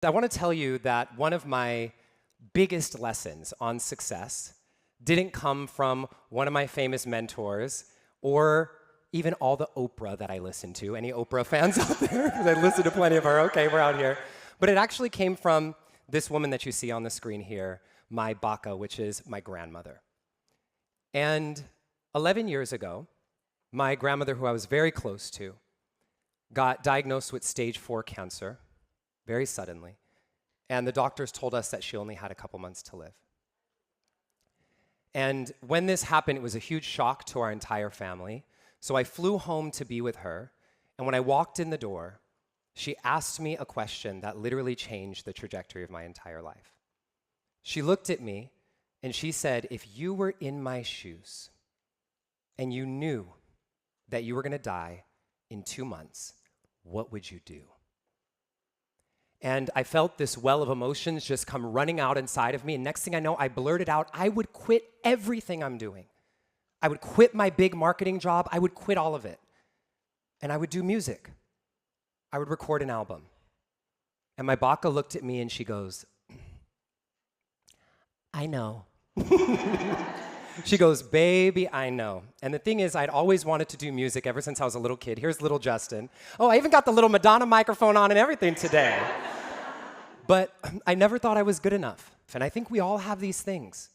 I want to tell you that one of my biggest lessons on success didn't come from one of my famous mentors or even all the Oprah that I listen to. Any Oprah fans out there? Because I listen to plenty of her. Okay, we're out here. But it actually came from this woman that you see on the screen here, my baka, which is my grandmother. And 11 years ago, my grandmother, who I was very close to, got diagnosed with stage 4 cancer very suddenly. And the doctors told us that she only had a couple months to live. And when this happened, it was a huge shock to our entire family. So I flew home to be with her. And when I walked in the door, she asked me a question that literally changed the trajectory of my entire life. She looked at me and she said, if you were in my shoes and you knew that you were going to die in 2 months, what would you do? And I felt this well of emotions just come running out inside of me. And next thing I know, I blurted out, I would quit everything I'm doing. I would quit my big marketing job. I would quit all of it. And I would do music. I would record an album. And my baka looked at me and she goes, I know. She goes, baby, I know. And the thing is, I'd always wanted to do music ever since I was a little kid. Here's little Justin. Oh, I even got the little Madonna microphone on and everything today. But I never thought I was good enough. And I think we all have these things.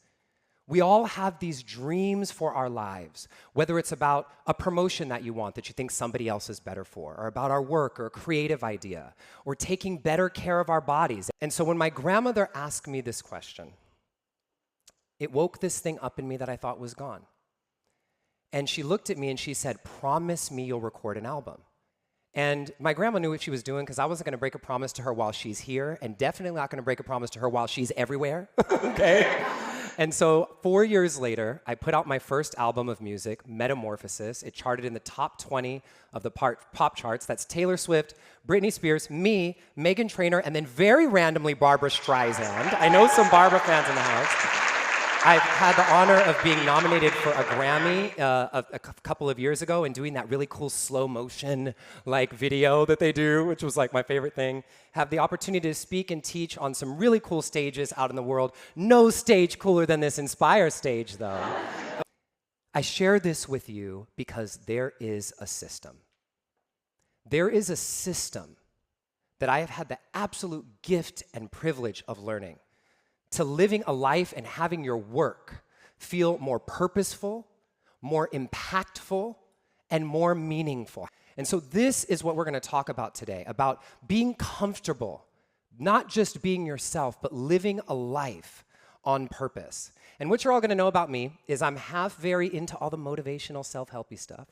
We all have these dreams for our lives, whether it's about a promotion that you want that you think somebody else is better for, or about our work or a creative idea, or taking better care of our bodies. And so when my grandmother asked me this question, it woke this thing up in me that I thought was gone. And she looked at me and she said, promise me you'll record an album. And my grandma knew what she was doing because I wasn't going to break a promise to her while she's here and definitely not going to break a promise to her while she's everywhere, okay? And so 4 years later, I put out my first album of music, Metamorphosis. It charted in the top 20 of the pop charts. That's Taylor Swift, Britney Spears, me, Meghan Trainor, and then very randomly Barbra Streisand. I know some Barbra fans in the house. I've had the honor of being nominated for a Grammy a couple of years ago and doing that really cool slow motion like video that they do, which was like my favorite thing. Have the opportunity to speak and teach on some really cool stages out in the world. No stage cooler than this Inspire stage, though. I share this with you because there is a system. There is a system that I have had the absolute gift and privilege of learning, to living a life and having your work feel more purposeful, more impactful, and more meaningful. And so this is what we're going to talk about today, about being comfortable, not just being yourself, but living a life on purpose. And what you're all going to know about me is I'm half very into all the motivational, self-helpy stuff,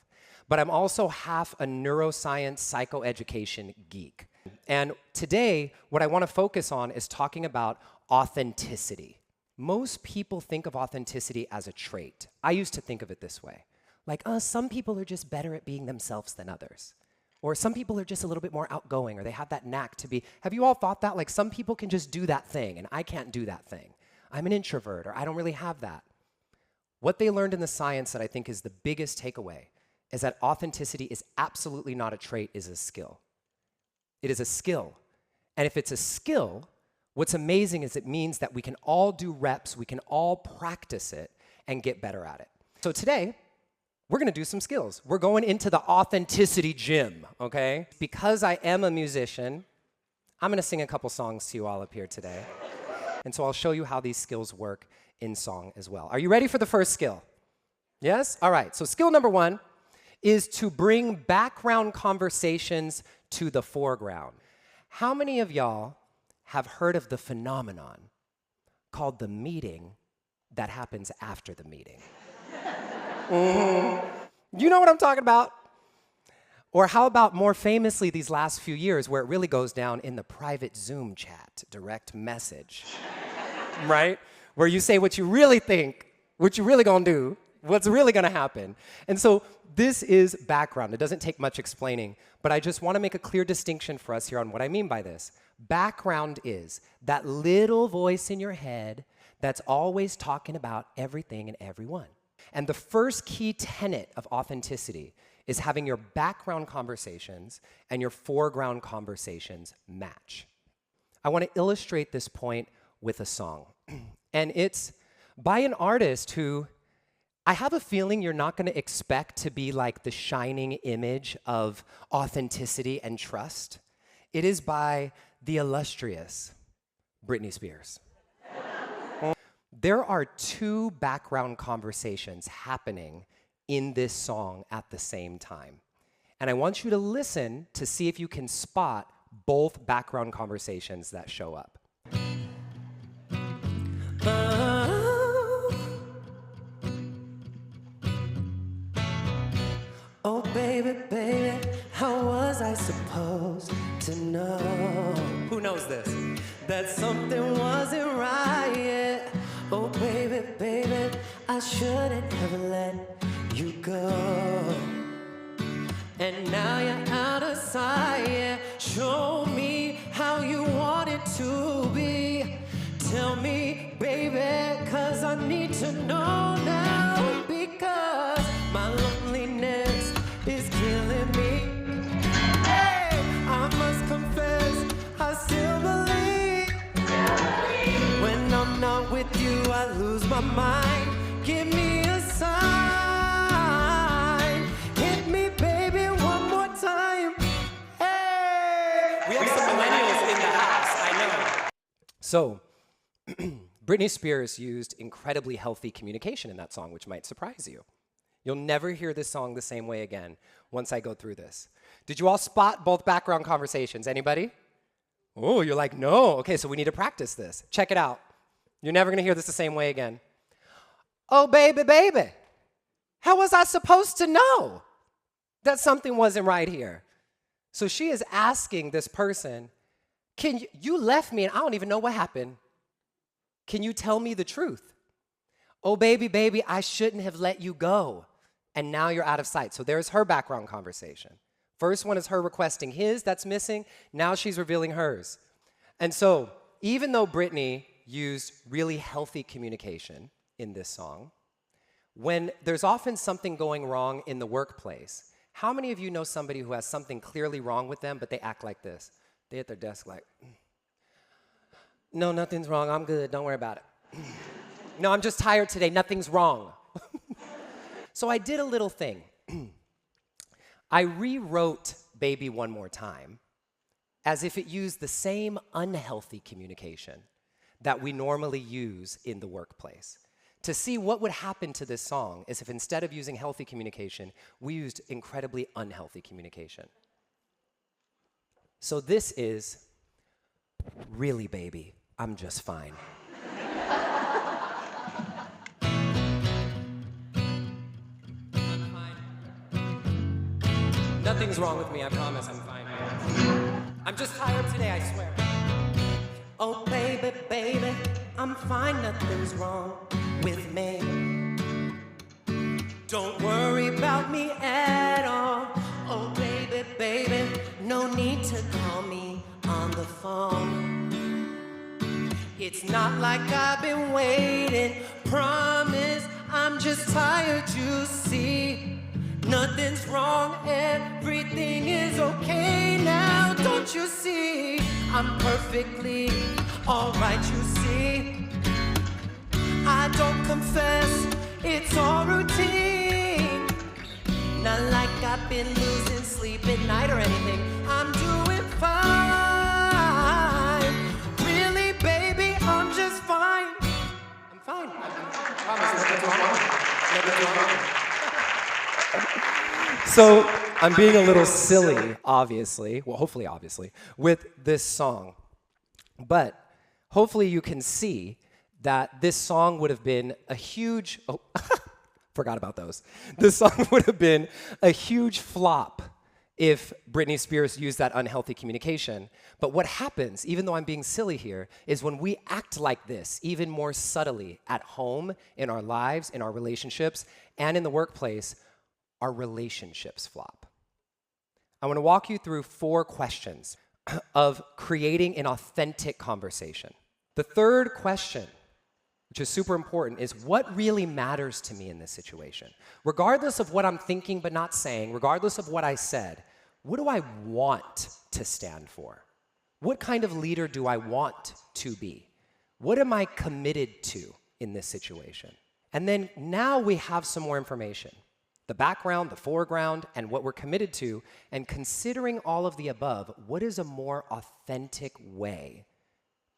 but I'm also half a neuroscience, psychoeducation geek. And today, what I want to focus on is talking about authenticity. Most people think of authenticity as a trait. I used to think of it this way. Like, some people are just better at being themselves than others. Or some people are just a little bit more outgoing, or they have that knack to be. Have you all thought that? Like, some people can just do that thing, and I can't do that thing. I'm an introvert, or I don't really have that. What they learned in the science that I think is the biggest takeaway is that authenticity is absolutely not a trait, it is a skill. It is a skill. And if it's a skill, what's amazing is it means that we can all do reps, we can all practice it and get better at it. So today, we're gonna do some skills. We're going into the authenticity gym, okay? Because I am a musician, I'm gonna sing a couple songs to you all up here today. And so I'll show you how these skills work in song as well. Are you ready for the first skill? Yes? All right, so skill number 1 is to bring background conversations to the foreground. How many of y'all have heard of the phenomenon called the meeting that happens after the meeting? You know what I'm talking about? Or how about more famously these last few years where it really goes down in the private Zoom chat, direct message, right? Where you say what you really think, what you really gonna do, what's really gonna happen. And so this is background. It doesn't take much explaining, but I just wanna make a clear distinction for us here on what I mean by this. Background is that little voice in your head that's always talking about everything and everyone. And the first key tenet of authenticity is having your background conversations and your foreground conversations match. I want to illustrate this point with a song. And it's by an artist who I have a feeling you're not going to expect to be like the shining image of authenticity and trust. It is by the illustrious Britney Spears. There are two background conversations happening in this song at the same time. And I want you to listen to see if you can spot both background conversations that show up. Oh, baby, baby, how was I supposed to know? Who knows this? That something wasn't right, yeah. Oh, baby, baby, I shouldn't have let you go. And now you're out of sight, yeah. Show me how you want it to be. Tell me, baby, 'cause I need to know now. Because my loneliness is killing me. Hey, I must confess, I still believe. When I'm not with you, I lose my mind. Give me a sign. Hit me, baby, one more time. Hey! We have some millennials in the house, I know. So, Britney Spears used incredibly healthy communication in that song, which might surprise you. You'll never hear this song the same way again once I go through this. Did you all spot both background conversations? Anybody? Oh, you're like, no. Okay, so we need to practice this. Check it out. You're never going to hear this the same way again. Oh, baby, baby, how was I supposed to know that something wasn't right here? So she is asking this person, you left me and I don't even know what happened. Can you tell me the truth? Oh, baby, baby, I shouldn't have let you go. And now you're out of sight. So there's her background conversation. First one is her requesting his, that's missing. Now she's revealing hers. And so even though Britney used really healthy communication in this song, when there's often something going wrong in the workplace, how many of you know somebody who has something clearly wrong with them, but they act like this? They at their desk like, no, nothing's wrong, I'm good, don't worry about it. No, I'm just tired today, nothing's wrong. So I did a little thing. I rewrote Baby One More Time as if it used the same unhealthy communication that we normally use in the workplace. To see what would happen to this song is if instead of using healthy communication, we used incredibly unhealthy communication. So this is, really, baby, I'm just fine. Nothing's wrong with me, I promise I'm fine. I'm just tired today, I swear. Oh, baby, baby, I'm fine, nothing's wrong with me. Don't worry about me at all. Oh, baby, baby, no need to call me on the phone. It's not like I've been waiting, promise, I'm just tired, you see. Nothing's wrong, everything is okay now, don't you see? I'm perfectly alright, you see. I don't confess, it's all routine. Not like I've been losing sleep at night or anything. I'm doing fine. Really, baby, I'm just fine. I'm fine. I promise nothing's wrong. Nothing's wrong. So I'm being a little silly, obviously, well, hopefully obviously, with this song. But hopefully you can see that this song would have been a huge, oh, forgot about those. This song would have been a huge flop if Britney Spears used that unhealthy communication. But what happens, even though I'm being silly here, is when we act like this, even more subtly at home, in our lives, in our relationships, and in the workplace, our relationships flop. I want to walk you through 4 questions of creating an authentic conversation. The third question, which is super important, is what really matters to me in this situation? Regardless of what I'm thinking but not saying, regardless of what I said, what do I want to stand for? What kind of leader do I want to be? What am I committed to in this situation? And then now we have some more information. The background, the foreground, and what we're committed to, and considering all of the above, what is a more authentic way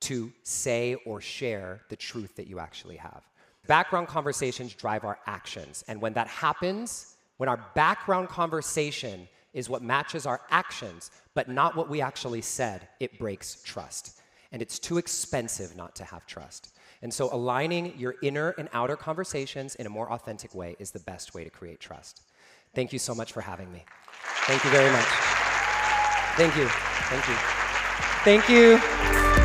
to say or share the truth that you actually have? Background conversations drive our actions, and when that happens, when our background conversation is what matches our actions, but not what we actually said, it breaks trust. And it's too expensive not to have trust. And so aligning your inner and outer conversations in a more authentic way is the best way to create trust. Thank you so much for having me. Thank you very much. Thank you. Thank you. Thank you.